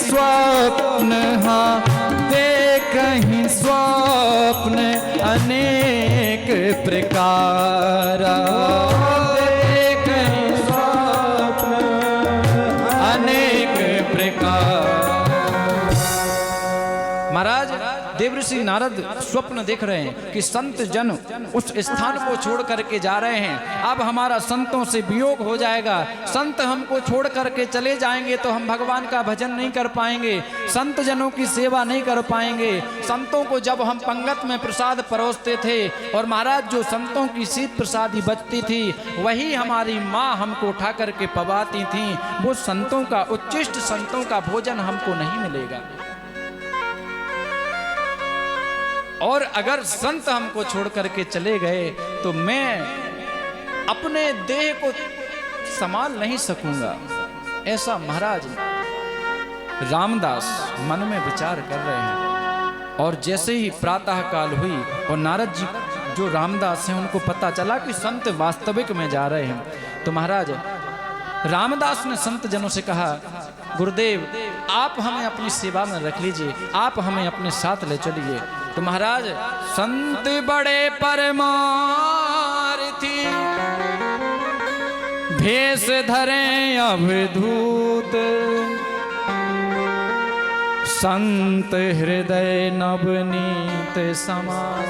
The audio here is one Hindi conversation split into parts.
स्वप्न, हाँ देखहि स्वप्न अनेक प्रकार, देखहि स्वप्न अनेक प्रकार। महाराज देवऋषि नारद स्वप्न देख रहे हैं कि संत जन उस स्थान को छोड़ करके जा रहे हैं। अब हमारा संतों से वियोग हो जाएगा, संत हमको छोड़ करके चले जाएंगे तो हम भगवान का भजन नहीं कर पाएंगे, संत जनों की सेवा नहीं कर पाएंगे। संतों को जब हम पंगत में प्रसाद परोसते थे और महाराज जो संतों की शीत प्रसादी बचती थी वही हमारी माँ हमको उठा करके पवाती थी, वो संतों का उच्चिष्ट संतों का भोजन हमको नहीं मिलेगा। और अगर संत हमको छोड़ करके चले गए तो मैं अपने देह को संभाल नहीं सकूंगा। ऐसा महाराज रामदास मन में विचार कर रहे हैं। और जैसे ही प्रातः काल हुई और नारद जी जो रामदास हैं उनको पता चला कि संत वास्तविक में जा रहे हैं, तो महाराज रामदास ने संत जनों से कहा, गुरुदेव आप हमें अपनी सेवा में रख लीजिए, आप हमें अपने साथ ले चलिए। तो महाराज संत बड़े परमार्थी भेष धरे अवधूत, संत हृदय नवनीत समान।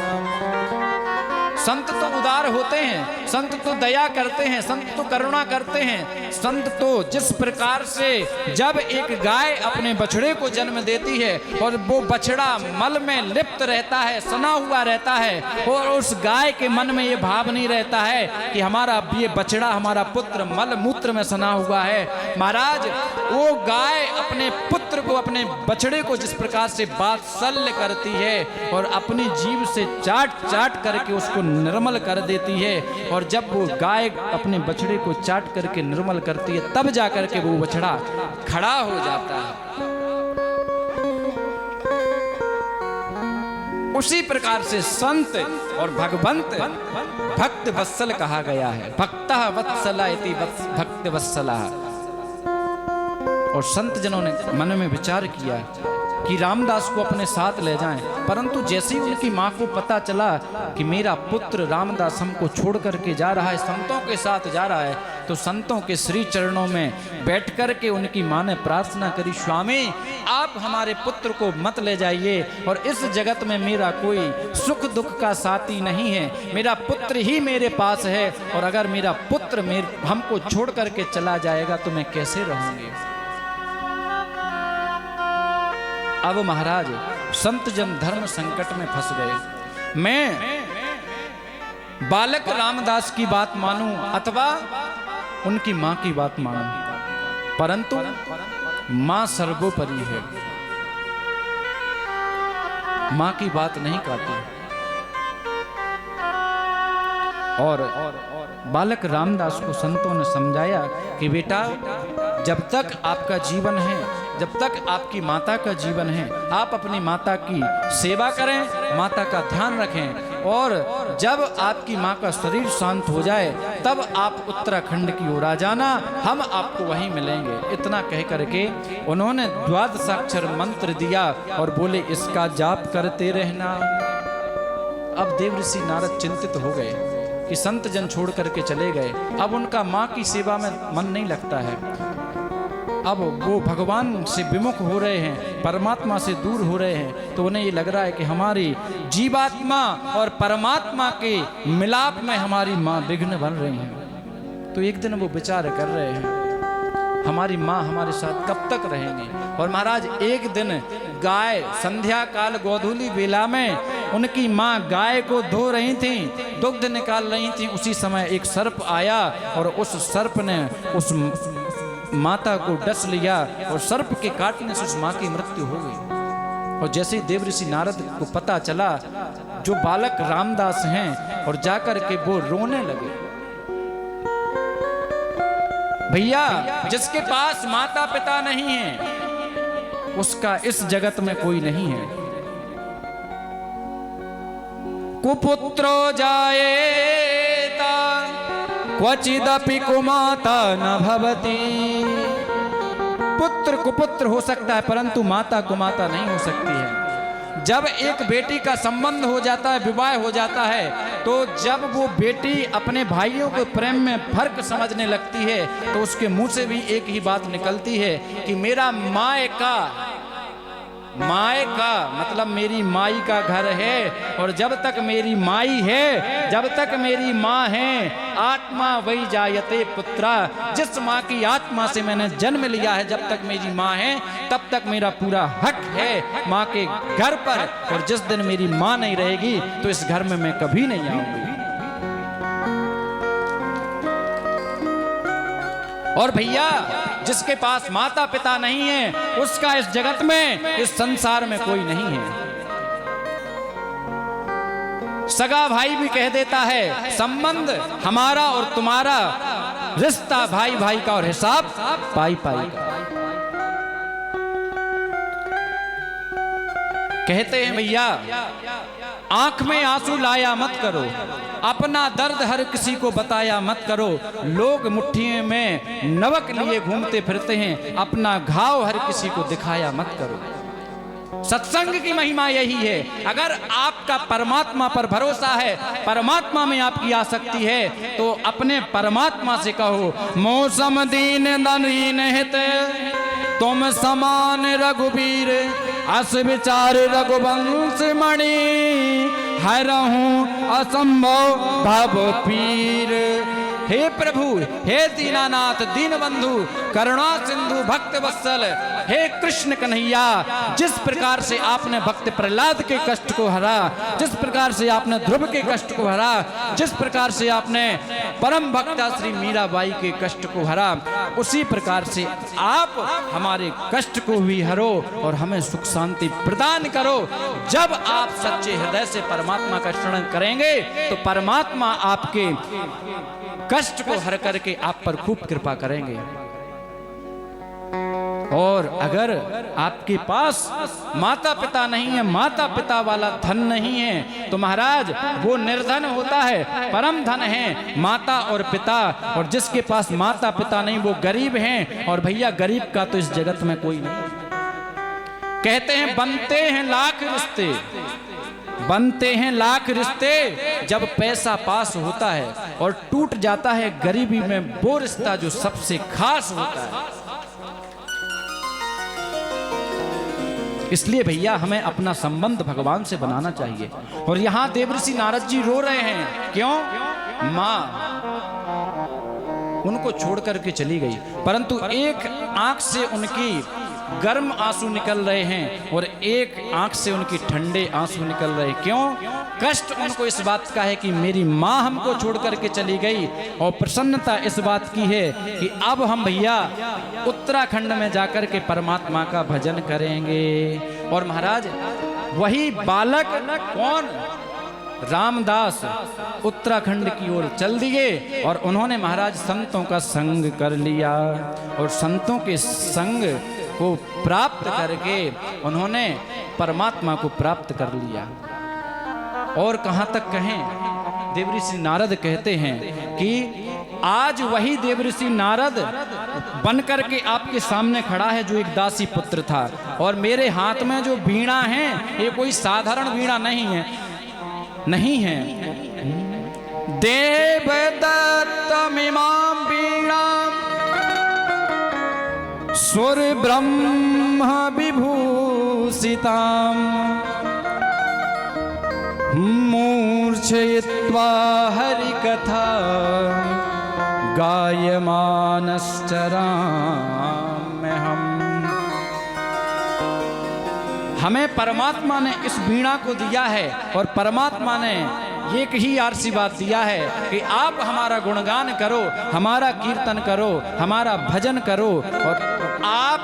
संत तो उदार होते हैं, संत तो दया करते हैं, संत तो करुणा करते हैं। संत तो जिस प्रकार से जब एक गाय अपने बछड़े को जन्म देती है और वो बछड़ा मल में लिप्त रहता है, सना हुआ रहता है, और उस गाय के मन में ये भाव नहीं रहता है कि हमारा ये बछड़ा हमारा पुत्र मल मूत्र में सना हुआ है। महाराज वो गाय अपने पुत्र को, अपने बछड़े को जिस प्रकार से वात्सल्य करती है और अपनी जीभ से चाट चाट करके उसको निर्मल कर देती है, और जब वो गाय अपने बछड़े को चाट करके निर्मल करती है तब जाकर के वो बछड़ा खड़ा हो जाता है। उसी प्रकार से संत और भगवंत भक्त वत्सल कहा गया है। भक्तः वत्सला इति भक्त वत्सला। और संत जनों ने मन में विचार किया कि रामदास को अपने साथ ले जाएं, परंतु जैसे ही उनकी माँ को पता चला कि मेरा पुत्र रामदास हमको छोड़ करके जा रहा है, संतों के साथ जा रहा है, तो संतों के श्री चरणों में बैठ करके उनकी माँ ने प्रार्थना करी, स्वामी आप हमारे पुत्र को मत ले जाइए, और इस जगत में मेरा कोई सुख दुख का साथी नहीं है, मेरा पुत्र ही मेरे पास है, और अगर मेरा पुत्र हमको छोड़ करके चला जाएगा तो मैं कैसे रहूंगी। अब महाराज संत जन धर्म संकट में फंस गए। मैं बालक रामदास की बात मानूं अथवा उनकी मां की बात मानूं, परंतु मां सर्वोपरि है, मां की बात नहीं काटी। और बालक रामदास को संतों ने समझाया कि बेटा जब तक आपका जीवन है, जब तक आपकी माता का जीवन है, आप अपनी माता की सेवा करें, माता का ध्यान रखें, और जब आपकी माँ का शरीर शांत हो जाए तब आप उत्तराखंड की ओर आ जाना, हम आपको वहीं मिलेंगे। इतना कह करके उन्होंने द्वादशाक्षर मंत्र दिया और बोले इसका जाप करते रहना। अब देवऋषि नारद चिंतित हो गए कि संत जन छोड़ करके चले गए, अब उनका माँ की सेवा में मन नहीं लगता है, अब वो भगवान से विमुख हो रहे हैं, परमात्मा से दूर हो रहे हैं, तो उन्हें ये लग रहा है कि हमारी जीवात्मा और परमात्मा के मिलाप में हमारी माँ विघ्न बन रही हैं। तो एक दिन वो विचार कर रहे हैं हमारी माँ हमारे साथ कब तक रहेंगी। और महाराज एक दिन गाय संध्या काल गोधूली बेला में उनकी माँ गाय को धो रही थी, दुग्ध निकाल रही थी, उसी समय एक सर्प आया और उस सर्प ने उस माता को डस लिया और सर्प के काटने से उस माँ की मृत्यु हो गई। और जैसे ही देवऋषि नारद को पता चला, जो बालक रामदास हैं, और जाकर के वो रोने लगे। भैया जिसके पास माता पिता नहीं है उसका इस जगत में कोई नहीं है। कुपुत्रो जायेता क्वचिदपि कुमाता न भवति, पुत्र कुपुत्र हो सकता है, परंतु माता कुमाता नहीं हो सकती है। जब एक बेटी का संबंध हो जाता है, विवाह हो जाता है, तो जब वो बेटी अपने भाइयों के प्रेम में फर्क समझने लगती है, तो उसके मुंह से भी एक ही बात निकलती है कि मेरा मायका मतलब मेरी माई का घर है, और जब तक मेरी माई है, जब तक मेरी माँ है, आत्मा वही जायते पुत्रा, जिस माँ की आत्मा से मैंने जन्म लिया है, जब तक मेरी माँ है तब तक मेरा पूरा हक है माँ के घर पर, और जिस दिन मेरी माँ नहीं रहेगी तो इस घर में मैं कभी नहीं आऊंगी। और भैया, जिसके पास माता पिता नहीं है, उसका इस जगत में, इस संसार में कोई नहीं है। सगा भाई भी कह देता है, संबंध हमारा और तुम्हारा, रिश्ता भाई भाई का और हिसाब पाई पाई का। कहते हैं भैया, आंख में आंसू लाया मत करो, अपना दर्द हर किसी को बताया मत करो। लोग मुट्ठी में नवक लिए घूमते फिरते हैं, अपना घाव हर किसी को दिखाया मत करो। सत्संग की महिमा यही है। अगर आपका परमात्मा पर भरोसा है, परमात्मा में आपकी आसक्ति है, तो अपने परमात्मा से कहो, मौसम दीन दीन हित तुम समान रघुबीर, अस विचार रघुवंश मणि, हरहूं असंभव भव पीर। हे प्रभु, हे दीनानाथ, दीन बंधु, करुणा सिंधु, भक्त वत्सल, हे कृष्ण कन्हैया, जिस प्रकार से आपने भक्त प्रहलाद के कष्ट को हरा, जिस प्रकार से आपने ध्रुव के कष्ट को हरा, जिस प्रकार से आपने परम भक्ता श्री मीराबाई के कष्ट को हरा, उसी प्रकार से आप हमारे कष्ट को भी हरो और हमें सुख शांति प्रदान करो। जब आप सच्चे हृदय से परमात्मा का शरण करेंगे, तो परमात्मा आपके कष्ट को हर करके आप पर खूब कृपा करेंगे। और अगर आपके पास माता पिता नहीं है, माता पिता वाला धन नहीं है, तो महाराज वो निर्धन होता है, परम धन है माता और पिता। और जिसके पास माता पिता नहीं, वो गरीब हैं। और भैया, गरीब का तो इस जगत में कोई नहीं। कहते हैं बनते हैं लाख रिश्ते, बनते हैं लाख रिश्ते, जब पैसा पास होता है, और टूट जाता है गरीबी में वो रिश्ता जो सबसे खास होता है। इसलिए भैया, हमें अपना संबंध भगवान से बनाना चाहिए। और यहाँ देवर्षि नारद जी रो रहे हैं, क्यों? माँ उनको छोड़ करके चली गई, परंतु एक आंख से उनकी गर्म आंसू निकल रहे हैं और एक आंख से उनकी ठंडे आंसू निकल रहे हैं। क्यों? कष्ट उनको इस बात का है कि मेरी माँ हमको छोड़ करके चली गई, और प्रसन्नता इस बात की है कि अब हम भैया उत्तराखंड में जाकर के परमात्मा का भजन करेंगे। और महाराज, वही बालक कौन? रामदास उत्तराखंड की ओर चल दिए, और उन्होंने महाराज संतों का संग कर लिया, और संतों के संग को प्राप्त करके उन्होंने परमात्मा को प्राप्त कर लिया। और कहां तक कहें, देवर्षि नारद कहते हैं कि आज वही देवर्षि नारद बन करके आपके सामने खड़ा है, जो एक दासी पुत्र था। और मेरे हाथ में जो वीणा है, ये कोई साधारण वीणा नहीं है, नहीं है। देवदत्तमिमां वीणां स्वर ब्रह्म विभूषितां, मूर्छयित्वा हरिकथा गायमानश्चराम्यहम्। हमें परमात्मा ने इस वीणा को दिया है, और परमात्मा ने एक ही आशीर्वाद दिया है कि आप हमारा गुणगान करो, हमारा कीर्तन करो, हमारा भजन करो, और आप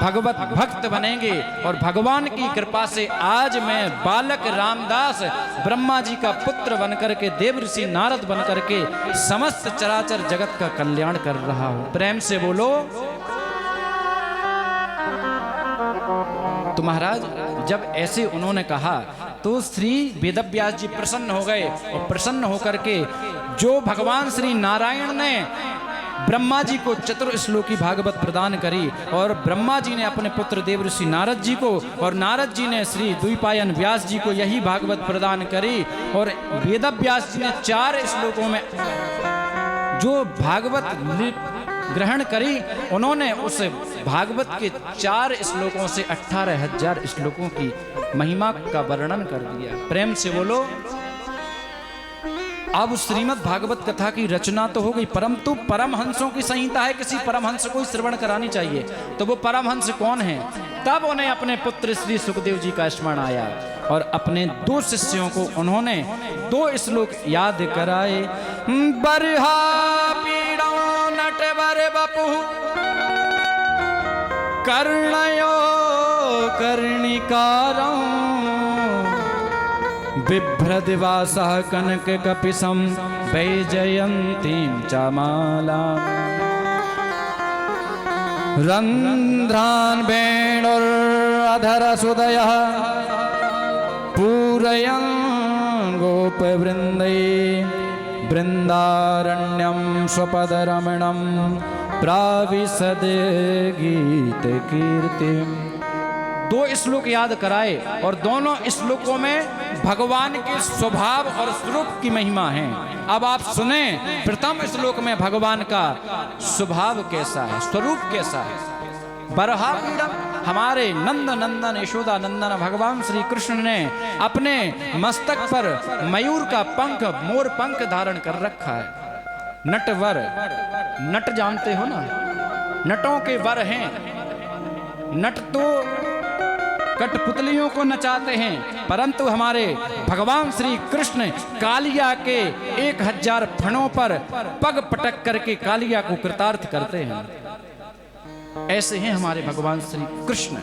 भगवत भक्त बनेंगे। और भगवान की कृपा से आज मैं बालक रामदास ब्रह्मा जी का पुत्र बनकर के, देवर्षि नारद बनकर के समस्त चराचर जगत का कल्याण कर रहा हूं। प्रेम से बोलो। तो महाराज, जब ऐसे उन्होंने कहा, तो श्री वेदव्यास जी प्रसन्न हो गए, और प्रसन्न होकर के जो भगवान श्री नारायण ने ब्रह्मा जी को चतुर्श्लोकी भागवत प्रदान करी और ब्रह्मा जी ने अपने पुत्र देवर्षि नारद जी को और नारद जी ने श्री द्वैपायन व्यास जी को यही भागवत प्रदान करी। और वेद व्यास जी ने 4 श्लोकों में जो भागवत ग्रहण करी, उन्होंने उस भागवत के 4 श्लोकों से 18,000 श्लोकों की महिमा का वर्णन कर दिया। प्रेम से बोलो। अब श्रीमद् भागवत कथा की रचना तो हो गई, परंतु परमहंसों की संहिता है, किसी परमहंस को श्रवण करानी चाहिए। तो वो परमहंस कौन है? तब उन्हें अपने पुत्र श्री सुखदेव जी का स्मरण आया और अपने 2 शिष्यों को उन्होंने 2 श्लोक याद कराए। बरहा पीड़ो नटवर बपु कर्णयो कर्णिकारो बिभ्रदिवासः कनक कपिशं वैजयन्तीं च मालाम् रन्ध्रान् वेणुरधरसुदयः पूरयन् गोपवृन्दै बृन्दारण्यं स्वपदरमणं प्राविशद गीतकीर्तिम्। 2 श्लोक याद कराए और दोनों श्लोकों में भगवान के स्वभाव और स्वरूप की महिमा है। अब आप सुने, प्रथम श्लोक में भगवान का स्वभाव कैसा है, स्वरूप कैसा है। बरहापीड़म, हमारे नंद नंदन यशोदा नंदन भगवान श्री कृष्ण ने अपने मस्तक पर मयूर का पंख, मोर पंख धारण कर रखा है। नटवर, नट जानते हो ना, नटों के वर हैं। नट तो कठपुतलियों को नचाते हैं, परंतु हमारे भगवान श्री कृष्ण कालिया के 1000 फणों पर पग पटक करके कालिया को कृतार्थ करते हैं। ऐसे हैं हमारे भगवान श्री कृष्ण।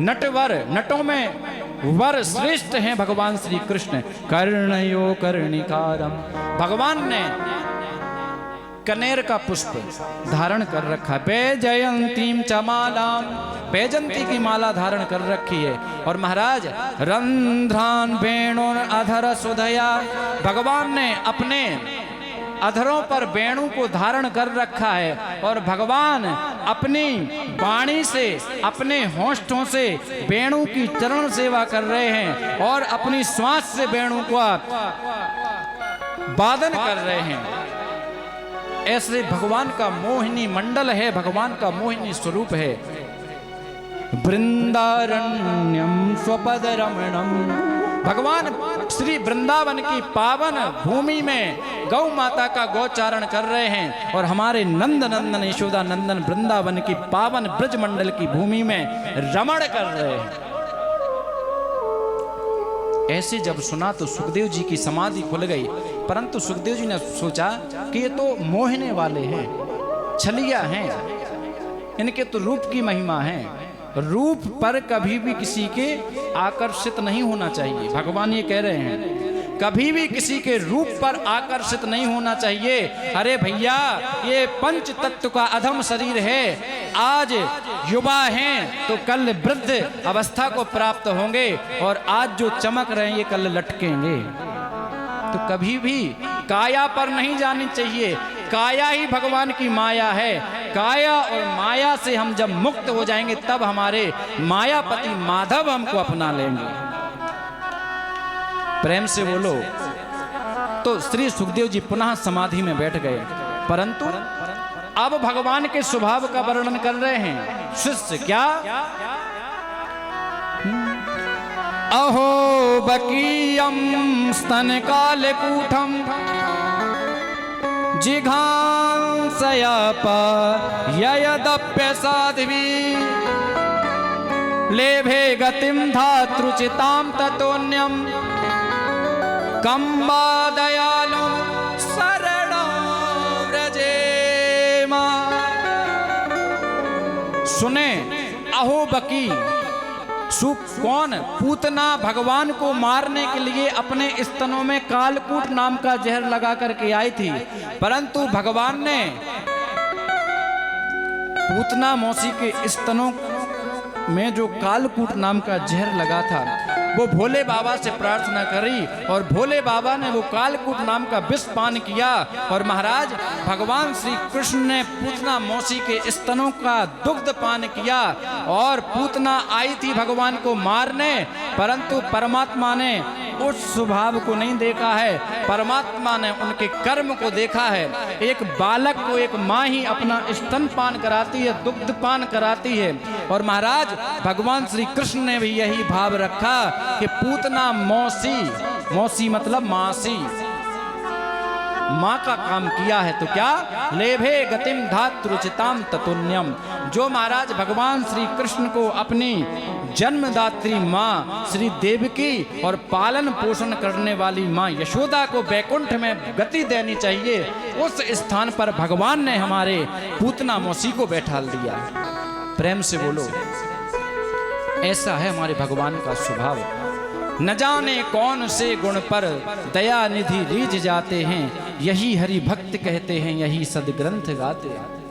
नटवर, नटों में वर श्रेष्ठ हैं भगवान श्री कृष्ण। कर्णयो कर्णिकारम, भगवान ने कनेर का पुष्प धारण कर रखा। वैजयंतीं च मालाम, वैजंती की माला धारण कर रखी है। और महाराज रंध्रान वेणुर अधर सुधया, भगवान ने अपने अधरों पर वेणु को धारण कर रखा है। और भगवान अपनी वाणी से, अपने होंठों से वेणु की चरण सेवा कर रहे हैं और अपनी श्वास से वेणु को वादन कर रहे हैं। ऐसे भगवान का मोहिनी मंडल है, भगवान का मोहिनी स्वरूप है। वृंदारण्यम स्वपद रमणम, भगवान श्री वृंदावन की पावन भूमि में गौ माता का गौचारण कर रहे हैं और हमारे नंद नंदन यशोदा नंदन वृंदावन की पावन ब्रज मंडल की भूमि में रमण कर रहे हैं। ऐसे जब सुना तो सुखदेव जी की समाधि खुल गई, परंतु सुखदेव जी ने सोचा कि ये तो मोहने वाले हैं, छलिया हैं, इनके तो रूप की महिमा है। रूप पर कभी भी किसी के आकर्षित नहीं होना चाहिए। भगवान ये कह रहे हैं, कभी भी किसी के रूप पर आकर्षित नहीं होना चाहिए। अरे भैया, ये पंच तत्व का अधम शरीर है। आज युवा हैं तो कल वृद्ध अवस्था को प्राप्त होंगे और आज जो चमक रहे हैं ये कल लटकेंगे। तो कभी भी काया पर नहीं जानी चाहिए। काया ही भगवान की माया है। काया और माया से हम जब मुक्त हो जाएंगे तब हमारे मायापति माधव हमको अपना लेंगे। प्रेम से बोलो। तो श्री सुखदेव जी पुनः समाधि में बैठ गए, परंतु अब भगवान के स्वभाव का वर्णन कर रहे हैं शिष्य। क्या? अहो बकीयम स्तन कालकूटम जिघांसयाप ययदप्य साध्वी लेभे गतिम धातृचितां ततोन्यम कंबा दयालु शरणो व्रजेमा। सुने, अहो बकी, कौन? पूतना पूतना को मारने के लिए अपने स्तनों में कालकूट नाम का जहर लगा करके आई थी, परंतु भगवान ने पूतना मौसी के स्तनों में जो कालकूट नाम का जहर लगा था वो भोले बाबा से प्रार्थना करी और भोले बाबा ने वो कालकूट नाम का विष पान किया और महाराज भगवान श्री कृष्ण ने पूतना मौसी के स्तनों का दुग्ध पान किया और पूतना आई थी भगवान को मारने, परंतु परमात्मा ने उस स्वभाव को नहीं देखा है, परमात्मा ने उनके कर्म को देखा है। एक बालक को एक माँ ही अपना स्तन पान कराती है, दुग्ध पान कराती है, और महाराज भगवान श्री कृष्ण ने भी यही भाव रखा कि पूतना मौसी, मौसी मतलब मासी, माँ का काम किया है तो क्या लेभे गतिम धातृचिताम ततुन्यम। जो महाराज भगवान श्री कृष्ण को अपनी जन्मदात्री माँ श्री देवकी और पालन पोषण करने वाली माँ यशोदा को बैकुंठ में गति देनी चाहिए, उस स्थान पर भगवान ने हमारे पूतना मौसी को बैठा दिया। प्रेम से बोलो, ऐसा है हमारे भगवान का स्वभाव। न जाने कौन से गुण पर दया निधि रीझ जाते हैं, यही हरि भक्त कहते हैं, यही सदग्रंथ गाते हैं।